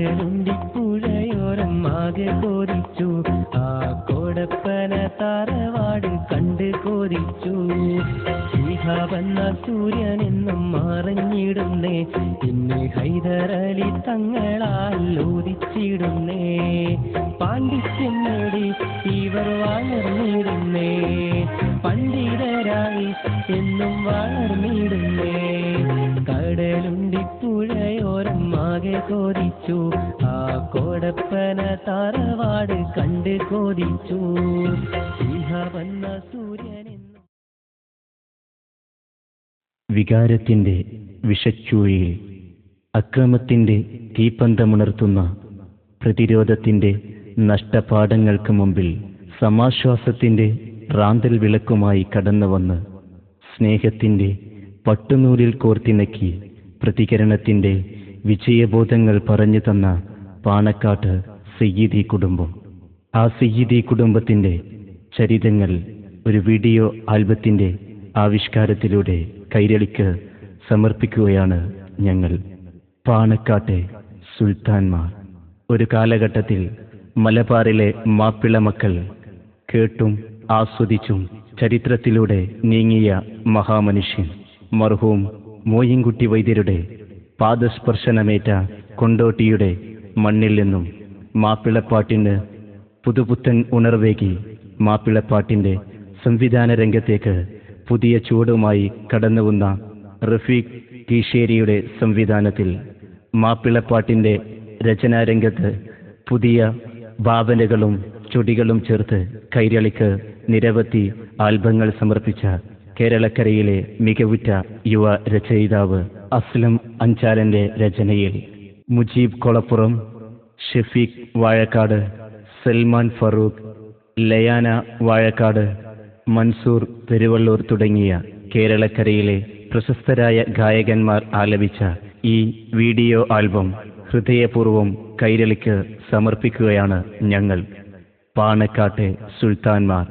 കടലുണ്ടിപ്പുഴയോരം ആകെ കോരിച്ചു, ആ കോടപ്പന താറവാട് കണ്ട് കോരിച്ചു. വന്ന സൂര്യനെന്നും മറഞ്ഞിടുന്നേ, പിന്നെ ഹൈദരലി തങ്ങളാൽ ഉദിച്ചിടുന്നേ. പാണ്ഡിത്യം നേടി ഇവർ വളർന്നിടുന്നേ, പണ്ഡിതരായി എന്നും വളർന്നിടുന്നേ. കടലുണ്ടിപ്പുഴയോരം ആകെ കോരിച്ചു, ആ കോടപ്പന താറവാട് കണ്ട് കോരിച്ചു. വന്ന സൂര്യനെന്നും വികാരത്തിൻ്റെ വിഷച്ചൂഴിയിൽ അക്രമത്തിൻ്റെ തീപ്പന്തമുണർത്തുന്ന പ്രതിരോധത്തിൻ്റെ നഷ്ടപാഠങ്ങൾക്ക് മുമ്പിൽ സമാശ്വാസത്തിൻ്റെ റാന്തൽ വിളക്കുമായി കടന്നുവന്ന് സ്നേഹത്തിൻ്റെ പട്ടുനൂലിൽ കോർത്തിണക്കി പ്രതികരണത്തിൻ്റെ വിജയബോധങ്ങൾ പറഞ്ഞു തന്ന പാണക്കാട്ട് സയ്യിദി കുടുംബം. ആ സയ്യിദി കുടുംബത്തിൻ്റെ ചരിതങ്ങൾ ഒരു വീഡിയോ ആൽബത്തിൻ്റെ ആവിഷ്കാരത്തിലൂടെ കൈരളിക്ക് സമർപ്പിക്കുകയാണ് ഞങ്ങൾ. പാണക്കാട്ടെ സുൽത്താൻമാർ. ഒരു കാലഘട്ടത്തിൽ മലബാറിലെ മാപ്പിള മക്കൾ കേട്ടും ആസ്വദിച്ചും ചരിത്രത്തിലൂടെ നീങ്ങിയ മഹാമനുഷ്യൻ മർഹൂം മോയിൻകുട്ടി വൈദ്യരുടെ പാദസ്പർശനമേറ്റ കൊണ്ടോട്ടിയുടെ മണ്ണിൽ നിന്നും മാപ്പിളപ്പാട്ടിന് പുതുപുത്തൻ ഉണർവേകി മാപ്പിളപ്പാട്ടിൻ്റെ സംവിധാന രംഗത്തേക്ക് പുതിയ ചുവടുമായി കടന്നുവന്ന റഫീഖ് കീശേരിയുടെ സംവിധാനത്തിൽ മാപ്പിളപ്പാട്ടിൻ്റെ രചനാരംഗത്ത് പുതിയ ഭാവനകളും ചുടികളും ചേർത്ത് കൈരളിക്ക് നിരവധി ആൽബങ്ങൾ സമർപ്പിച്ച കേരളക്കരയിലെ മികവുറ്റ യുവ രചയിതാവ് അസ്ലം അഞ്ചാലൻ്റെ രചനയിൽ മുജീബ് കൊളപ്പുറം, ഷഫീഖ് വാഴക്കാട്, സൽമാൻ ഫറൂഖ്, ലയാന വാഴക്കാട്, മൻസൂർ പെരുവള്ളൂർ തുടങ്ങിയ കേരളക്കരയിലെ പ്രശസ്തരായ ഗായകന്മാർ ആലപിച്ച ഈ വീഡിയോ ആൽബം ഹൃദയപൂർവ്വം കൈരളിക്ക് സമർപ്പിക്കുകയാണ് ഞങ്ങൾ. പാണക്കാട്ടെ സുൽത്താൻമാർ.